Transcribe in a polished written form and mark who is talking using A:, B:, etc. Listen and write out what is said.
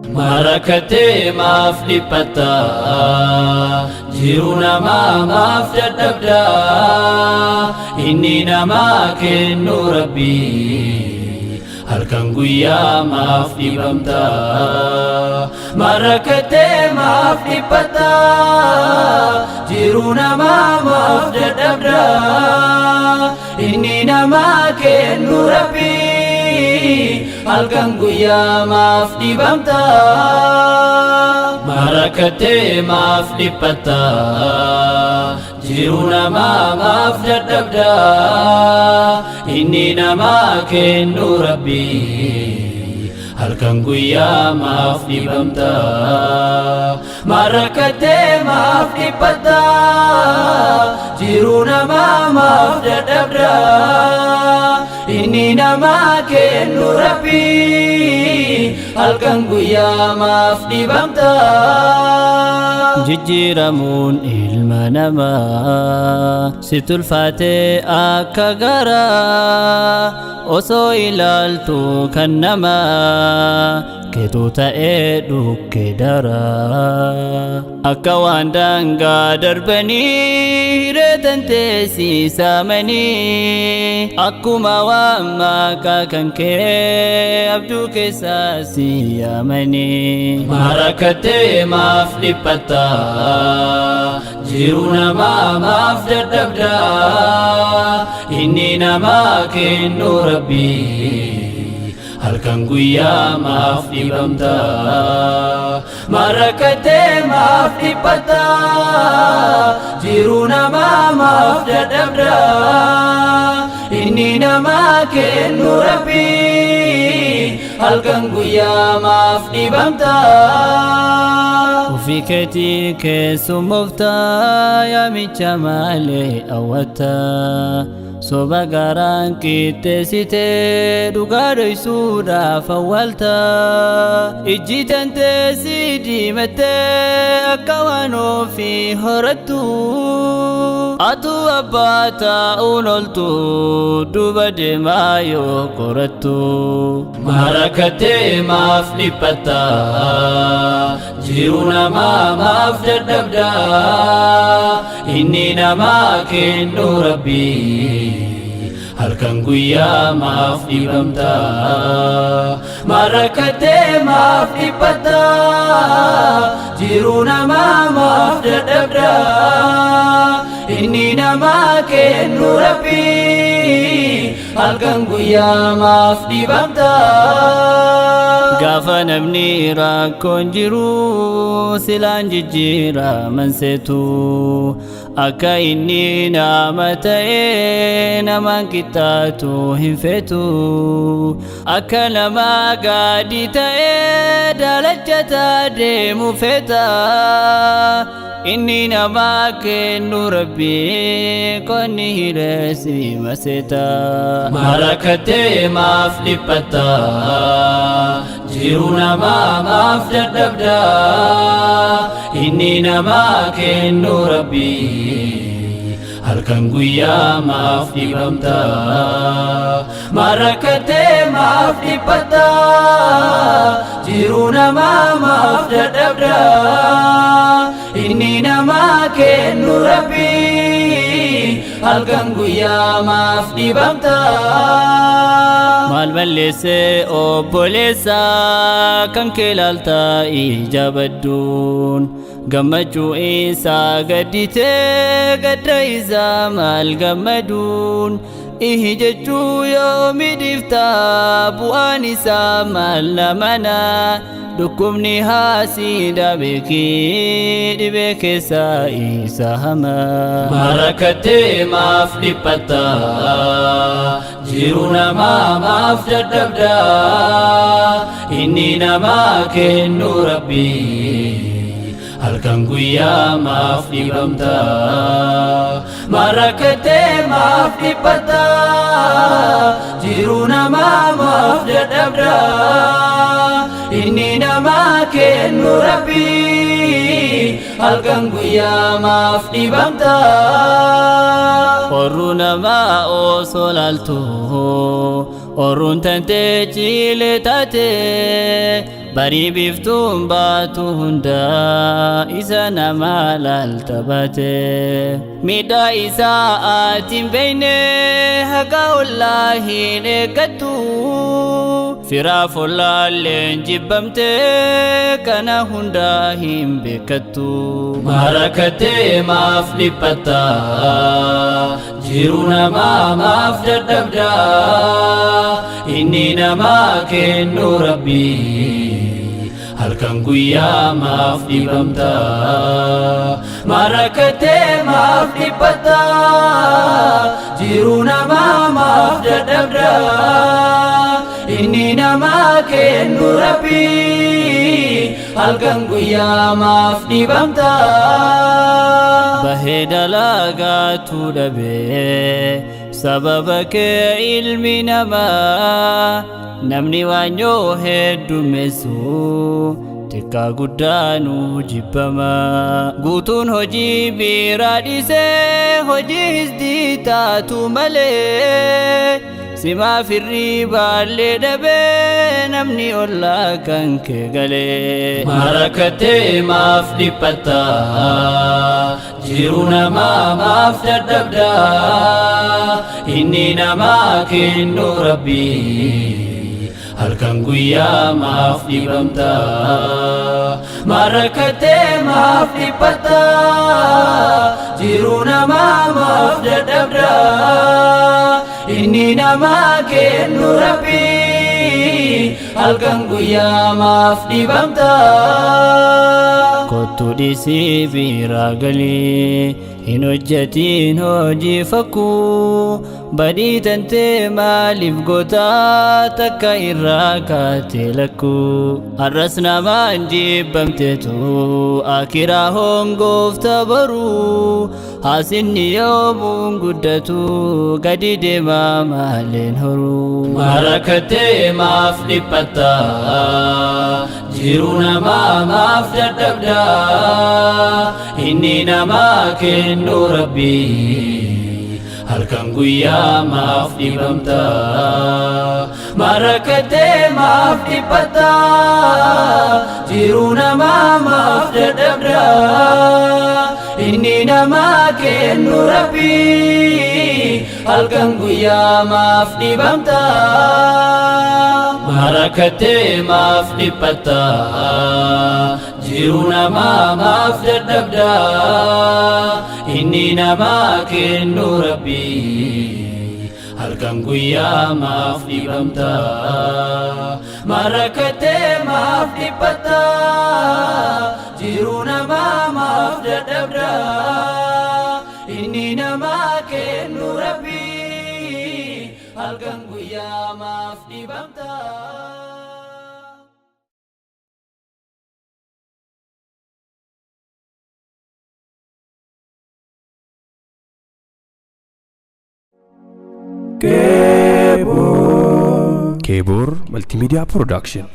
A: Marakate maaf dhiphata jiru namaa maaf dadhabda inni namaa kennu Rabbi halkan guyyaa maaf dhibamta. Marakate maaf dhiphata jiru namaa maaf dadhabda inni namaa kennu Rabbi halkan guyyaa maaf dhibamta. Marakate maaf dhiphata jiru namaa maaf dadhabda inni namaa kennu Rabbi halkan guyyaa maaf dhibamta. Marakate maaf dhiphata jiru namaa maaf dadhabda inni namaa kennu Rabbi halkan guyyaa maaf dhibamta. Jijjiiramuun ilma namaa si tulfaate akka garaa osoo ilaaltu kan namaa keetu ta'ee dhukke daraa akka waan daangaa darbanii reetan teessisamanii akkuma waan maqaa kan kee abduu keessaa si yaamanii. Marakate maaf dhiphata jiru namaa maaf dadhabda inni namaa kennu Rabbi halkan guyyaa maaf dhibamta. Marakate maaf dhiphata jiru namaa maaf dadhabda inni namaa kennu Rabbi halkan guyyaa maaf dhibamta. Ufii keetii keessummoofta yaamicha malee hawwatta soba garaan qixxeessitee dhugaa dhoysuudhaaf awwaalta ijji tantee si diimattee akka waan ofii horattu atu abbaa taa'uun oltu duuba deemaa yoo qorattu. Marakate maaf dhiphata jiru namaa maaf dadhabda inni namaa kennu Rabbi halkan guyyaa maaf dhibamta. Marakate maaf dhiphata jiru namaa maaf dadhabda inni namaa kennu Rabbi halkan guyyaa maaf dhibamta. Gaafa namni rakkoon jiru silaan jijjiiraman seetu akka inni nama ta'ee namaan qixxaatu hin feetu akka nama gaadii ta'ee daalachataa deemu feeta inni namaa kennu Rabbi qonni hireessi maseeta. Marakate maaf dhiphata jiru namaa maaf dadhabda inni namaa kennu Rabbi halkan guyyaa maaf dhibamta. Marakate maaf dhiphata jiru namaa maaf dadhabda inni namaa kennu Rabbi halkan guyyaa maaf dhibamta. Maal balleessee obboleessa kan kee laalta ijabadduun gammachuu isaa gadditee gadda isaa maal gammaduun ihi jechuu yoo midhifta bu'aan isaa maal namana dhukkubni haasiidha beekii dhibee keessaa isa hama. Marakate maaf dhiphata jiru namaa maaf dadhabda inni namaa kennu Rabbi halkan guyyaa maaf dhibamta. Marakate maaf dhiphata jiru namaa maaf dadhabda inni namaa kennu Rabbi halkan guyyaa maaf dhibamta. Qorru namaa osoo laaltu orruun tantee ciilee taate barii biiftuun baatu hundaa isa nama laalta baate miidhaa isaa aatiin beeyne haqa ollaa hin eeggattu firaaf ollaalleen jibbamte kana hundaa hin beekattu marakattee maaf dhiphatta jiru namaa maaf dadhabda inni namaa kennu rabbii halkan guyyaa maaf dhibamta marakattee maaf dhiphatta jiru namaa maaf dadhabda inni namaa kennu rabbii halkan guyyaa maaf dhibamta bahee dalaagaatu dhabee sababa kee ilmi namaa namni waanyoo heddummeessu xiqqaa guddaanuu jibbama guutuun hojii biraa dhiisee hojii hisdii taatu malee simaa firrii baallee dhabee namni ollaa kan kee galee marakattee maaf dhiphatta jiru namaa maaf dadhabda inni namaa kennu rabbii halkan guyyaa maaf dhibamta marakattee maaf dhiphatta jiru namaa maaf dadhabda inni namaa kennu rabbii halkan guyyaa maaf dhibamta kottu dhiisii biraa galii hin hojjetiin hojii fakkuu badii tantee maaliif gootaa takka irraa kaatee lakkuu har'as namaan jibbamteetu akiraa hongoofta baruu haasinni yoomuun guddatu gadi deemaa maaleen horuu marakattee maaf dhiphatta jiru namaa maaf dadhabda inni namaa kennu rabbii halkan guyyaa maaf dhibamta marakattee maaf dhiphatta jiru namaa maaf dadhabda inni namaa kennu rabbii halkan guyyaa maaf dhibamta marakattee maaf dhiphatta jiru namaa maaf dadhabda inni namaa kennu rabbii halkan guyyaa maaf dhibamta marakattee maaf dhiphatta jiru namaa maaf dadhabda inni namaa kennu rabbii halkan guyyaa maaf dhibamta
B: Kebor Multimedia Production.